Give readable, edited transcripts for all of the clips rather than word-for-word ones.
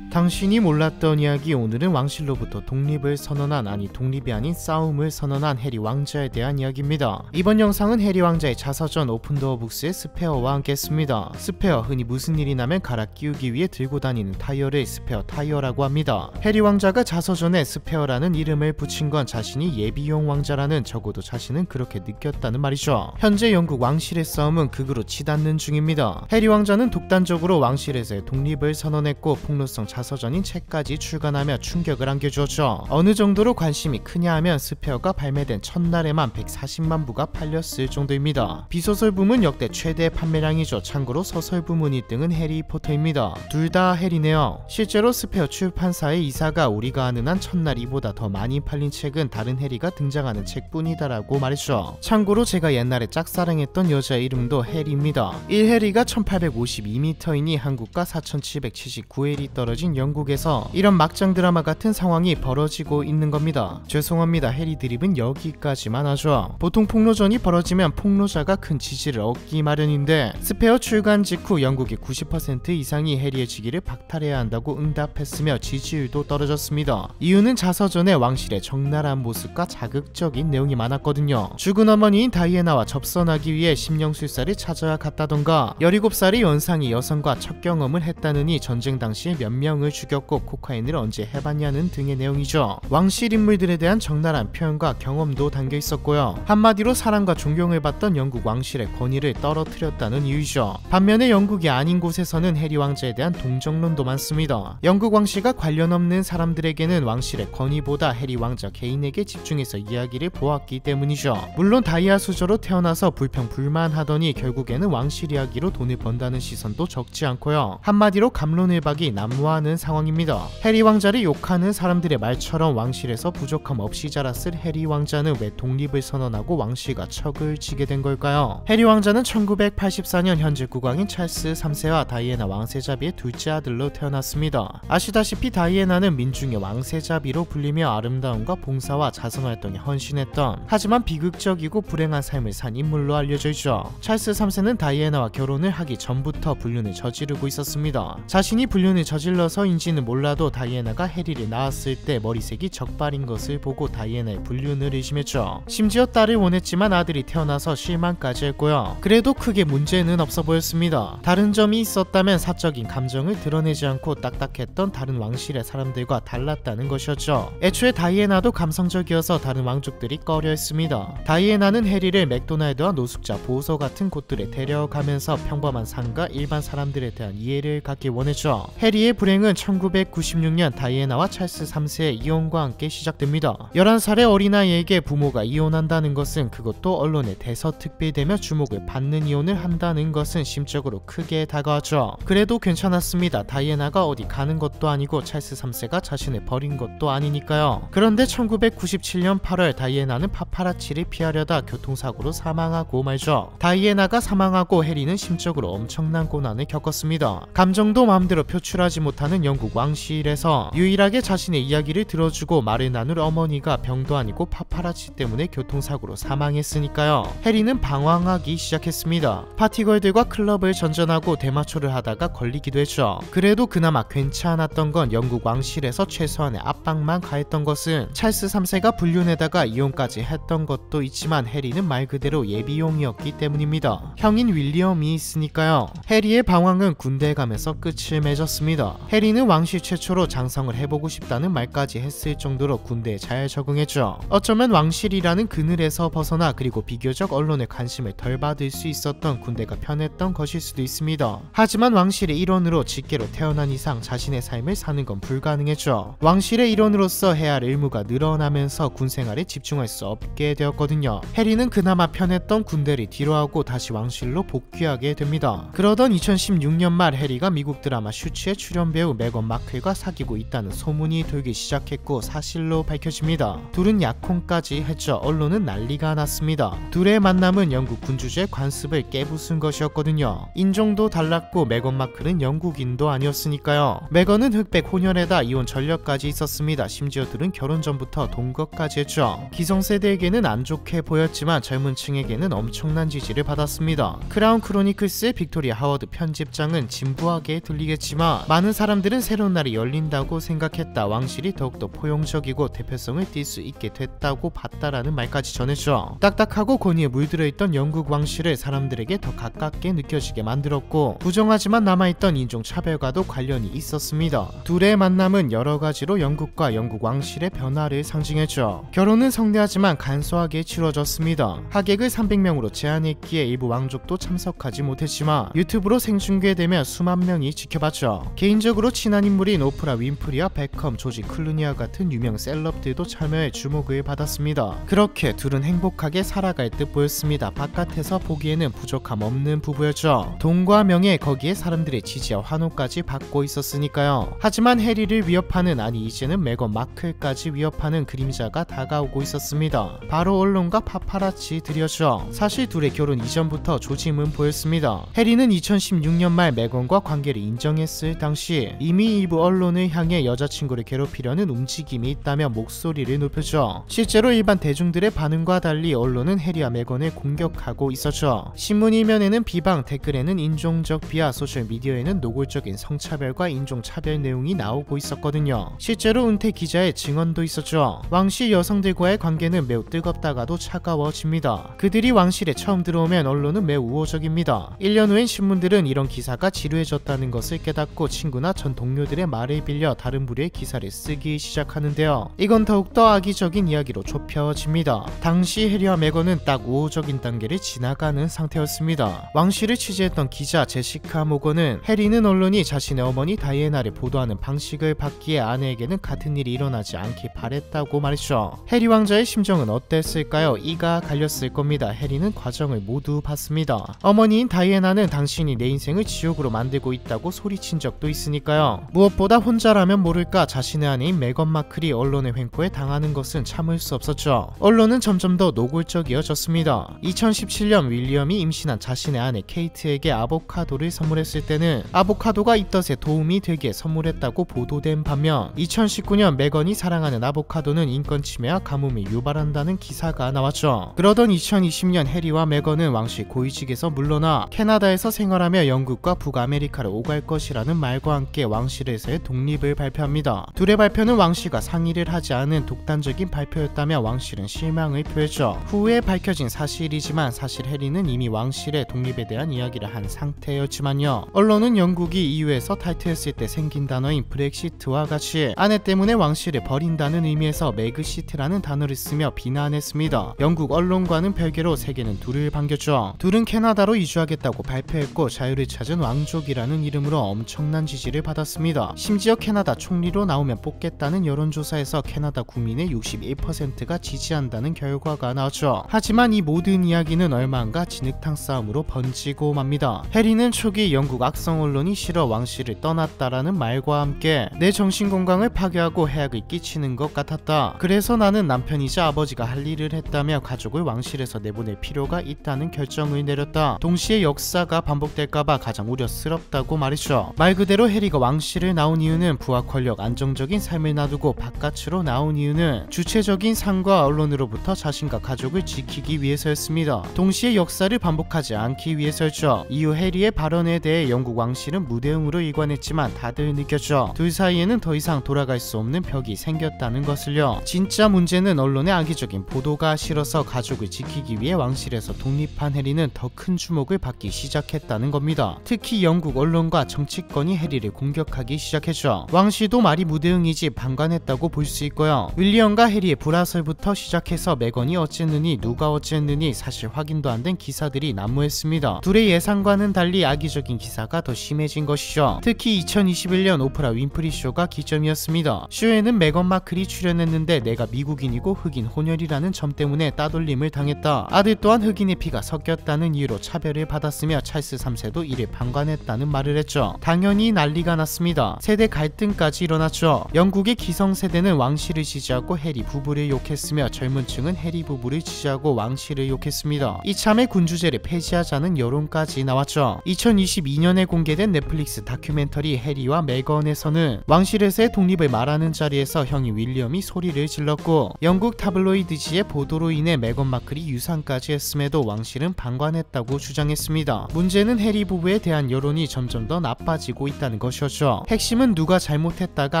당신이 몰랐던 이야기. 오늘은 왕실로부터 독립을 선언한, 아니 독립이 아닌 싸움을 선언한 해리 왕자에 대한 이야기입니다. 이번 영상은 해리 왕자의 자서전 오픈도어 북스의 스페어와 함께 했습니다. 스페어, 흔히 무슨 일이 나면 갈아 끼우기 위해 들고 다니는 타이어를 스페어 타이어라고 합니다. 해리 왕자가 자서전에 스페어라는 이름을 붙인 건 자신이 예비용 왕자라는, 적어도 자신은 그렇게 느꼈다는 말이죠. 현재 영국 왕실의 싸움은 극으로 치닫는 중입니다. 해리 왕자는 독단적으로 왕실에서의 독립을 선언했고 폭로성 자서전인 책까지 출간하며 충격을 안겨주었죠. 어느 정도로 관심이 크냐 하면 스페어가 발매된 첫날에만 140만 부가 팔렸을 정도입니다. 비소설 부문 역대 최대 판매량이죠. 참고로 소설 부문 1등은 해리포터입니다. 둘 다 해리네요. 실제로 스페어 출판사의 이사가 우리가 아는 한 첫날 이보다 더 많이 팔린 책은 다른 해리가 등장하는 책뿐이다라고 말했죠. 참고로 제가 옛날에 짝사랑했던 여자의 이름도 해리입니다. 1해리가 1852m이니 한국과 4779일이 떨어진 영국에서 이런 막장 드라마 같은 상황이 벌어지고 있는 겁니다. 죄송합니다. 해리 드립은 여기까지만 하죠. 보통 폭로전이 벌어지면 폭로자가 큰 지지를 얻기 마련인데 스페어 출간 직후 영국의 90% 이상이 해리의 직위를 박탈해야 한다고 응답했으며 지지율도 떨어졌습니다. 이유는 자서전에 왕실의 적나라한 모습과 자극적인 내용이 많았거든요. 죽은 어머니인 다이애나와 접선하기 위해 심령술사를 찾아야 갔다던가, 17살의 연상이 여성과 첫 경험을 했다느니 전쟁 당시에 몇 명을 죽였고 코카인을 언제 해봤냐는 등의 내용이죠. 왕실 인물들에 대한 적나라한 표현과 경험도 담겨 있었고요. 한마디로 사랑과 존경을 받던 영국 왕실의 권위를 떨어뜨렸다는 이유죠. 반면에 영국이 아닌 곳에서는 해리 왕자에 대한 동정론도 많습니다. 영국 왕실과 관련 없는 사람들에게는 왕실의 권위보다 해리 왕자 개인에게 집중해서 이야기를 보았기 때문이죠. 물론 다이아 수저로 태어나서 불평불만하더니 결국에는 왕실 이야기로 돈을 번다는 시선도 적지 않고요. 한마디로 갑론을박이 난무하는 상황입니다. 해리 왕자를 욕하는 사람들의 말처럼 왕실에서 부족함 없이 자랐을 해리 왕자는 왜 독립을 선언하고 왕실과 척을 지게 된 걸까요? 해리 왕자는 1984년 현재 국왕인 찰스 3세와 다이애나 왕세자비의 둘째 아들로 태어났습니다. 아시다시피 다이애나는 민중의 왕세자비로 불리며 아름다움과 봉사와 자선활동에 헌신했던, 하지만 비극적이고 불행한 삶을 산 인물로 알려져 있죠. 찰스 3세는 다이애나와 결혼을 하기 전부터 불륜을 저지르고 있었습니다. 자신이 불륜을 저질러서인지는 몰라도 다이애나가 해리를 낳았을 때 머리색이 적발인 것을 보고 다이애나의 불륜을 의심했죠. 심지어 딸을 원했지만 아들이 태어나서 실망까지 했고요. 그래도 크게 문제는 없어 보였습니다. 다른 점이 있었다면 사적인 감정을 드러내지 않고 딱딱했던 다른 왕실의 사람들과 달랐다는 것이었죠. 애초에 다이애나도 감성적이어서 다른 왕족들이 꺼려했습니다. 다이애나는 해리를 맥도날드와 노숙자 보호소 같은 곳들에 데려가면서 평범한 삶과 일반 사람들에 대한 이해를 갖기 원했죠. 해리의 불행은 1996년 다이애나와 찰스 3세의 이혼과 함께 시작됩니다. 11살의 어린아이에게 부모가 이혼한다는 것은, 그것도 언론에 대서특필되며 주목을 받는 이혼을 한다는 것은 심적으로 크게 다가왔죠. 그래도 괜찮았습니다. 다이애나가 어디 가는 것도 아니고 찰스 3세가 자신을 버린 것도 아니니까요. 그런데 1997년 8월 다이애나는 파파라치를 피하려다 교통사고로 사망하고 말죠. 다이애나가 사망하고 해리는 심적으로 엄청난 고난을 겪었습니다. 감정도 마음대로 표출하지 못하는 영국 왕실에서 유일하게 자신의 이야기를 들어주고 말을 나눌 어머니가 병도 아니고 파파라치 때문에 교통사고로 사망했으니까요. 해리는 방황하기 시작했습니다. 파티걸들과 클럽을 전전하고 대마초를 하다가 걸리기도 했죠. 그래도 그나마 괜찮았던 건 영국 왕실에서 최소한의 압박만 가했던 것은, 찰스 3세가 불륜에다가 이혼까지 했던 것도 있지만 해리는 말 그대로 예비용이었기 때문입니다. 형인 윌리엄이 있으니까요. 해리의 방황은 군대에 가면서 끝을 맺었습니다. 해리는 왕실 최초로 장성을 해보고 싶다는 말까지 했을 정도로 군대에 잘 적응했죠. 어쩌면 왕실이라는 그늘에서 벗어나 그리고 비교적 언론의 관심을 덜 받을 수 있었던 군대가 편했던 것일 수도 있습니다. 하지만 왕실의 일원으로 직계로 태어난 이상 자신의 삶을 사는 건 불가능했죠. 왕실의 일원으로서 해야 할 의무가 늘어나면서 군 생활에 집중할 수 없게 되었거든요. 해리는 그나마 편했던 군대를 뒤로하고 다시 왕실로 복귀하게 됩니다. 그러던 2016년 말 해리가 미국 드라마 슈츠의 출연 배우 메건 마클과 사귀고 있다는 소문이 돌기 시작했고 사실로 밝혀집니다. 둘은 약혼까지 했죠. 언론은 난리가 났습니다. 둘의 만남은 영국 군주제의 관습을 깨부순 것이었거든요. 인종도 달랐고 메건 마클은 영국인도 아니었으니까요. 메건은 흑백 혼혈에다 이혼 전력까지 있었습니다. 심지어 둘은 결혼 전부터 동거까지 했죠. 기성세대에게는 안 좋게 보였지만 젊은 층에게는 엄청난 지지를 받았습니다. 크라운 크로니클스의 빅토리아 하워드 편집장은 진부하게 들리겠지만 많은 사람들이 사람들은 새로운 날이 열린다고 생각했다. 왕실이 더욱더 포용적이고 대표성을 띌 수 있게 됐다고 봤다라는 말까지 전했죠. 딱딱하고 권위에 물들어있던 영국 왕실을 사람들에게 더 가깝게 느껴지게 만들었고 부정하지만 남아있던 인종차별과도 관련이 있었습니다. 둘의 만남은 여러가지로 영국과 영국 왕실의 변화를 상징했죠. 결혼은 성대하지만 간소하게 치러졌습니다. 하객을 300명으로 제한했기에 일부 왕족도 참석하지 못했지만 유튜브로 생중계되며 수만 명이 지켜봤죠. 개인적으로 친한 인물인 오프라 윈프리와 베컴, 조지 클루니와 같은 유명 셀럽들도 참여해 주목을 받았습니다. 그렇게 둘은 행복하게 살아갈 듯 보였습니다. 바깥에서 보기에는 부족함 없는 부부였죠. 돈과 명예, 거기에 사람들의 지지와 환호까지 받고 있었으니까요. 하지만 해리를 위협하는, 아니 이제는 메건 마클까지 위협하는 그림자가 다가오고 있었습니다. 바로 언론과 파파라치들이었죠. 사실 둘의 결혼 이전부터 조짐은 보였습니다. 해리는 2016년 말 메건과 관계를 인정했을 당시 이미 일부 언론을 향해 여자친구를 괴롭히려는 움직임이 있다며 목소리를 높였죠. 실제로 일반 대중들의 반응과 달리 언론은 해리와 메건을 공격하고 있었죠. 신문 이면에는 비방, 댓글에는 인종적 비하, 소셜미디어에는 노골적인 성차별과 인종차별 내용이 나오고 있었거든요. 실제로 은퇴 기자의 증언도 있었죠. 왕실 여성들과의 관계는 매우 뜨겁다가도 차가워집니다. 그들이 왕실에 처음 들어오면 언론은 매우 우호적입니다. 1년 후엔 신문들은 이런 기사가 지루해졌다는 것을 깨닫고 친구나 전 동료들의 말을 빌려 다른 부류의 기사를 쓰기 시작하는데요. 이건 더욱더 악의적인 이야기로 좁혀집니다. 당시 해리와 메건은 딱 우호적인 단계를 지나가는 상태였습니다. 왕실을 취재했던 기자 제시카 모건은 해리는 언론이 자신의 어머니 다이애나를 보도하는 방식을 받기에 아내에게는 같은 일이 일어나지 않길 바랬다고 말했죠. 해리 왕자의 심정은 어땠을까요? 이가 갈렸을 겁니다. 해리는 과정을 모두 봤습니다. 어머니인 다이애나는 당신이 내 인생을 지옥으로 만들고 있다고 소리친 적도 있으니까요. 무엇보다 혼자라면 모를까 자신의 아내인 메건 마클이 언론의 횡포에 당하는 것은 참을 수 없었죠. 언론은 점점 더 노골적이어졌습니다. 2017년 윌리엄이 임신한 자신의 아내 케이트에게 아보카도를 선물했을 때는 아보카도가 입덧에 도움이 되게 선물했다고 보도된 반면 2019년 메건이 사랑하는 아보카도는 인권 침해와 가뭄을 유발한다는 기사가 나왔죠. 그러던 2020년 해리와 메건은 왕실 고위직에서 물러나 캐나다에서 생활하며 영국과 북아메리카를 오갈 것이라는 말과 함께 왕실에서의 독립을 발표합니다. 둘의 발표는 왕실과 상의를 하지 않은 독단적인 발표였다며 왕실은 실망을 표했죠. 후에 밝혀진 사실이지만 사실 해리는 이미 왕실의 독립에 대한 이야기를 한 상태였지만요. 언론은 영국이 EU에서 탈퇴했을 때 생긴 단어인 브렉시트와 같이 아내 때문에 왕실을 버린다는 의미에서 맥시트라는 단어를 쓰며 비난했습니다. 영국 언론과는 별개로 세계는 둘을 반겼죠. 둘은 캐나다로 이주하겠다고 발표했고 자유를 찾은 왕족이라는 이름으로 엄청난 지지를 받았습니다. 심지어 캐나다 총리로 나오면 뽑겠다는 여론조사에서 캐나다 국민의 61%가 지지한다는 결과가 나왔죠. 하지만 이 모든 이야기는 얼마 안 가 진흙탕 싸움으로 번지고 맙니다. 해리는 초기 영국 악성 언론이 싫어 왕실을 떠났다라는 말과 함께 내 정신건강을 파괴하고 해악을 끼치는 것 같았다. 그래서 나는 남편이자 아버지가 할 일을 했다며 가족을 왕실에서 내보낼 필요가 있다는 결정을 내렸다. 동시에 역사가 반복될까봐 가장 우려스럽다고 말했죠. 말 그대로 해리가 왕실을 나온 이유는 부와 권력, 안정적인 삶을 놔두고 바깥으로 나온 이유는 주체적인 상과 언론으로부터 자신과 가족을 지키기 위해서였습니다. 동시에 역사를 반복하지 않기 위해서였죠. 이후 해리의 발언에 대해 영국 왕실은 무대응으로 일관했지만 다들 느꼈죠. 둘 사이에는 더 이상 돌아갈 수 없는 벽이 생겼다는 것을요. 진짜 문제는 언론의 악의적인 보도가 싫어서 가족을 지키기 위해 왕실에서 독립한 해리는 더 큰 주목을 받기 시작했다는 겁니다. 특히 영국 언론과 정치권이 해리를 공격하기 시작했죠. 왕실도 말이 무대응이지 방관했다고 볼 수 있고요. 윌리엄과 해리의 불화설부터 시작해서 메건이 어쨌느니 누가 어쨌느니 사실 확인도 안 된 기사들이 난무했습니다. 둘의 예상과는 달리 악의적인 기사가 더 심해진 것이죠. 특히 2021년 오프라 윈프리 쇼가 기점이었습니다. 쇼에는 메건 마클이 출연했는데 내가 미국인이고 흑인 혼혈이라는 점 때문에 따돌림을 당했다. 아들 또한 흑인의 피가 섞였다는 이유로 차별을 받았으며 찰스 3세도 이를 방관했다는 말을 했죠. 당연히 난리가 났습니다. 세대 갈등까지 일어났죠. 영국의 기성세대는 왕실을 지지하고 해리 부부를 욕했으며 젊은 층은 해리 부부를 지지하고 왕실을 욕했습니다. 이참에 군주제를 폐지하자는 여론까지 나왔죠. 2022년에 공개된 넷플릭스 다큐멘터리 해리와 메건에서는 왕실에서의 독립을 말하는 자리에서 형이 윌리엄이 소리를 질렀고 영국 타블로이드지의 보도로 인해 메건 마클이 유산까지 했음에도 왕실은 방관했다고 주장했습니다. 문제는 해리 부부에 대한 여론이 점점 더 나빠지고 있다는 것이었죠. 것이었죠. 핵심은 누가 잘못했다가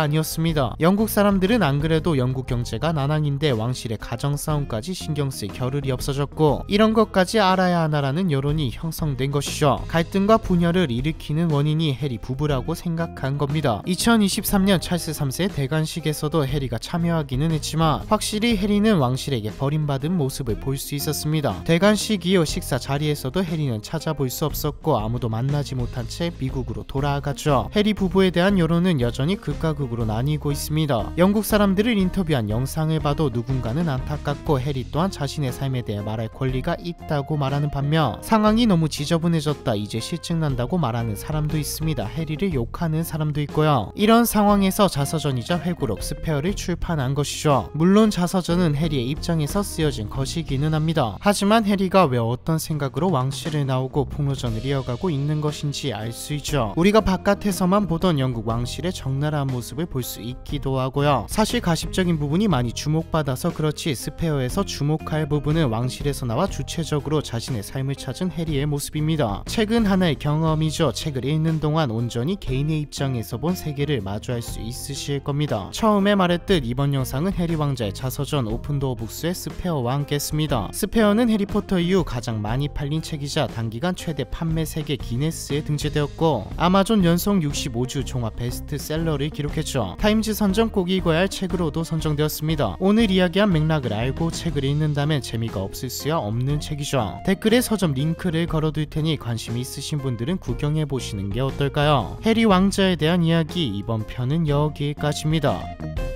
아니었습니다. 영국 사람들은 안 그래도 영국 경제가 난항인데 왕실의 가정 싸움까지 신경 쓸 겨를이 없어졌고 이런 것까지 알아야 하나라는 여론이 형성된 것이죠. 갈등과 분열을 일으키는 원인이 해리 부부라고 생각한 겁니다. 2023년 찰스 3세의 대관식에서도 해리가 참여하기는 했지만 확실히 해리는 왕실에게 버림받은 모습을 볼 수 있었습니다. 대관식 이후 식사 자리에서도 해리는 찾아볼 수 없었고 아무도 만나지 못한 채 미국으로 돌아가죠. 해리 부부에 대한 여론은 여전히 극과 극으로 나뉘고 있습니다. 영국 사람들을 인터뷰한 영상을 봐도 누군가는 안타깝고 해리 또한 자신의 삶에 대해 말할 권리가 있다고 말하는 반면 상황이 너무 지저분해졌다 이제 실증난다고 말하는 사람도 있습니다. 해리를 욕하는 사람도 있고요. 이런 상황에서 자서전이자 회고록 스페어를 출판한 것이죠. 물론 자서전은 해리의 입장에서 쓰여진 것이기는 합니다. 하지만 해리가 왜 어떤 생각으로 왕실을 나오고 폭로전을 이어가고 있는 것인지 알 수 있죠. 우리가 바깥에서만 보던 영국 왕실의 적나라한 모습을 볼 수 있기도 하고요. 사실 가십적인 부분이 많이 주목받아서 그렇지 스페어에서 주목할 부분은 왕실에서 나와 주체적으로 자신의 삶을 찾은 해리의 모습입니다. 책은 하나의 경험이죠. 책을 읽는 동안 온전히 개인의 입장에서 본 세계를 마주할 수 있으실 겁니다. 처음에 말했듯 이번 영상은 해리 왕자의 자서전 오픈도어 북스의 스페어와 함께 했습니다. 스페어는 해리포터 이후 가장 많이 팔린 책이자 단기간 최대 판매 세계 기네스에 등재되었고 아마존 연속 65주 종합 베스트셀러를 기록했죠. 타임즈 선정 꼭 읽어야 할 책으로도 선정되었습니다. 오늘 이야기한 맥락을 알고 책을 읽는다면 재미가 없을 수야 없는 책이죠. 댓글에 서점 링크를 걸어둘 테니 관심이 있으신 분들은 구경해보시는 게 어떨까요? 해리 왕자에 대한 이야기 이번 편은 여기까지입니다.